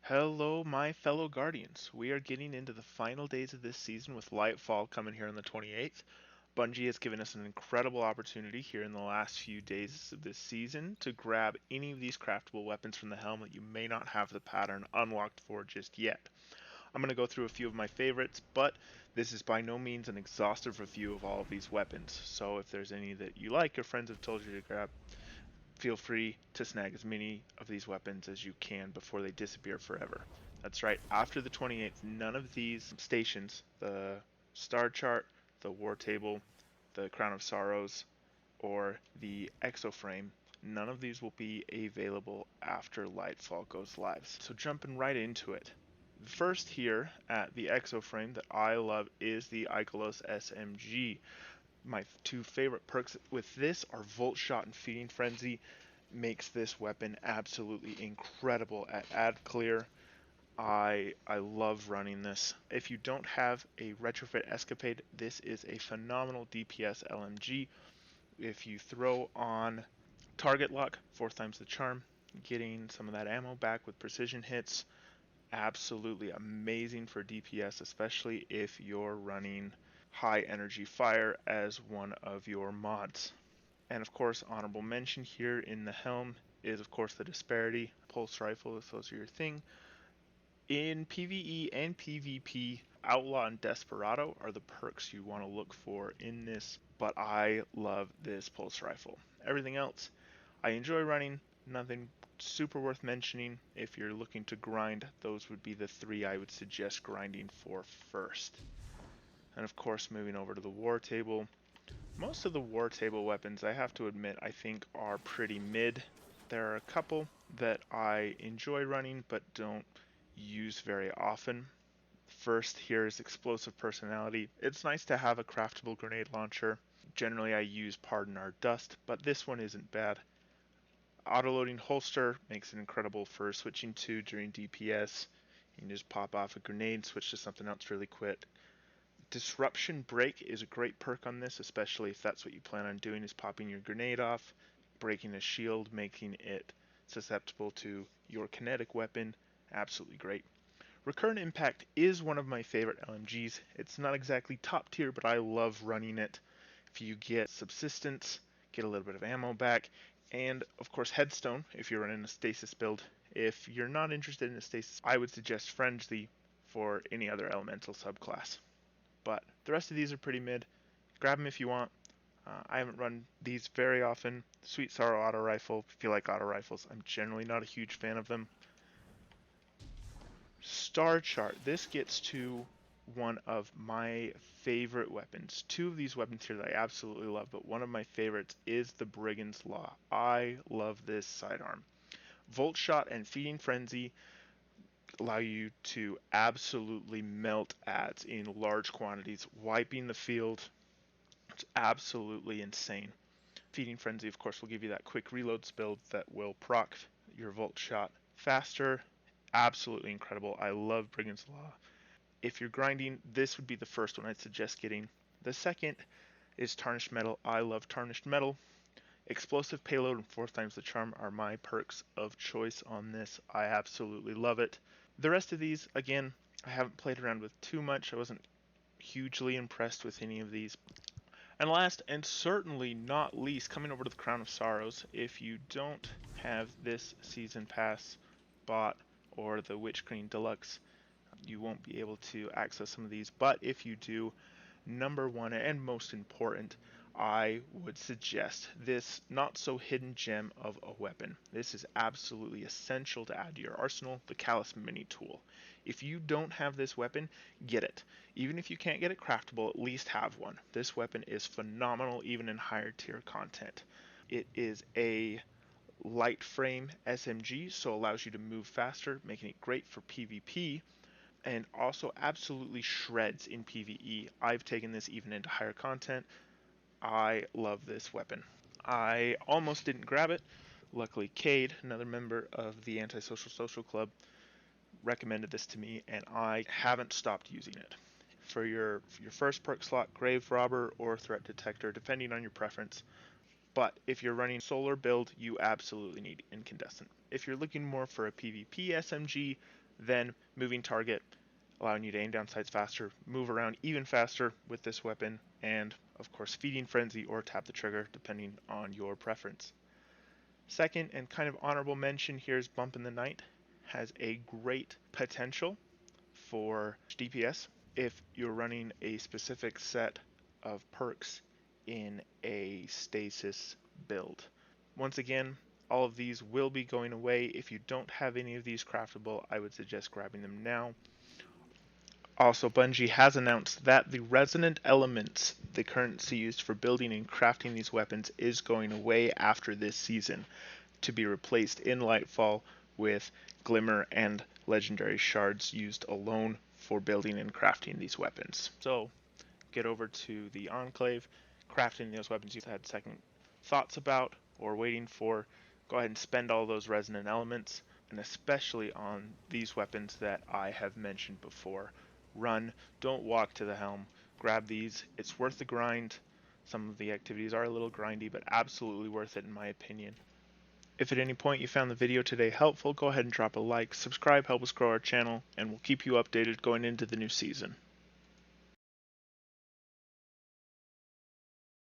Hello, my fellow Guardians. We are getting into the final days of this season with Lightfall coming here on the 28th. Bungie has given us an incredible opportunity here in the last few days of this season to grab any of these craftable weapons from the Helm that you may not have the pattern unlocked for just yet. I'm going to go through a few of my favorites, but this is by no means an exhaustive review of all of these weapons. So if there's any that you like or friends have told you to grab, feel free to snag as many of these weapons as you can before they disappear forever. That's right, after the 28th, none of these stations, the star chart, the war table, the crown of sorrows, or the exoframe, none of these will be available after Lightfall goes live. So jumping right into it. First here at the exoframe that I love is the Ikelos SMG. My two favorite perks with this are Volt Shot and Feeding Frenzy. Makes this weapon absolutely incredible at ad clear. I love running this. If you don't have a retrofit escapade, this is a phenomenal DPS LMG. If you throw on target lock, 4 times the charm, getting some of that ammo back with precision hits, absolutely amazing for DPS, especially if you're running high energy fire as one of your mods. And of course, honorable mention here in the Helm is of course the disparity. Pulse rifle, if those are your thing. In PvE and PvP, Outlaw and Desperado are the perks you want to look for in this, but I love this pulse rifle. Everything else, I enjoy running, nothing super worth mentioning. If you're looking to grind, those would be the three I would suggest grinding for first. And of course, moving over to the war table, most of the war table weapons, I have to admit, I think are pretty mid. There are a couple that I enjoy running but don't use very often. First here is explosive personality. It's nice to have a craftable grenade launcher. Generally I use Pardon Our Dust, but this one isn't bad. Autoloading holster makes it incredible for switching to during DPS. You can just pop off a grenade, switch to something else really quick. Disruption break is a great perk on this, especially if that's what you plan on doing, is popping your grenade off, breaking a shield, making it susceptible to your kinetic weapon. Absolutely great. Recurrent impact is one of my favorite LMGs. It's not exactly top tier, but I love running it. If you get subsistence, get a little bit of ammo back, and of course headstone if you're running a stasis build. If you're not interested in a stasis, I would suggest frenzy for any other elemental subclass. But the rest of these are pretty mid. Grab them if you want. I haven't run these very often. Sweet Sorrow auto rifle, if you like auto rifles. I'm generally not a huge fan of them. Star chart. This gets to one of my favorite weapons. Two of these weapons here that I absolutely love, but one of my favorites is the Brigand's Law. I love this sidearm. Volt Shot and Feeding Frenzy allow you to absolutely melt ads in large quantities, wiping the field. It's absolutely insane. Feeding Frenzy, of course, will give you that quick reloads build that will proc your Volt Shot faster. Absolutely incredible. I love Brigand's Law. If you're grinding, this would be the first one I'd suggest getting. The second is Tarnished Metal. I love Tarnished Metal. Explosive Payload and 4 times the Charm are my perks of choice on this. I absolutely love it. The rest of these, again, I haven't played around with too much. I wasn't hugely impressed with any of these. And last, and certainly not least, coming over to the Crown of Sorrows, if you don't have this Season Pass bought or the Witch Queen Deluxe, you won't be able to access some of these. But if you do, number one and most important, I would suggest this not so hidden gem of a weapon. This is absolutely essential to add to your arsenal, the Callus Mini Tool. If you don't have this weapon, get it. Even if you can't get it craftable, at least have one. This weapon is phenomenal even in higher tier content. It is a light frame SMG, so allows you to move faster, making it great for PvP, and also absolutely shreds in PvE. I've taken this even into higher content. I love this weapon. I almost didn't grab it. Luckily, Cade, another member of the Antisocial Social Club, recommended this to me, and I haven't stopped using it. For your first perk slot, Grave Robber or Threat Detector, depending on your preference. But if you're running solar build, you absolutely need Incandescent. If you're looking more for a PvP SMG, Then moving target, allowing you to aim down sights faster, move around even faster with this weapon, and of course feeding frenzy or tap the trigger depending on your preference. Second, and kind of honorable mention here, is Bump in the Night. Has a great potential for DPS if you're running a specific set of perks in a stasis build. Once again, all of these will be going away. If you don't have any of these craftable, I would suggest grabbing them now. Also, Bungie has announced that the resonant elements, the currency used for building and crafting these weapons, is going away after this season, to be replaced in Lightfall with Glimmer and Legendary Shards used alone for building and crafting these weapons. So, get over to the Enclave, crafting those weapons you had second thoughts about or waiting for. Go ahead and spend all those resonant elements, and especially on these weapons that I have mentioned before. Run, don't walk to the Helm. Grab these. It's worth the grind. Some of the activities are a little grindy, but absolutely worth it in my opinion. If at any point you found the video today helpful, go ahead and drop a like, subscribe, help us grow our channel, and we'll keep you updated going into the new season.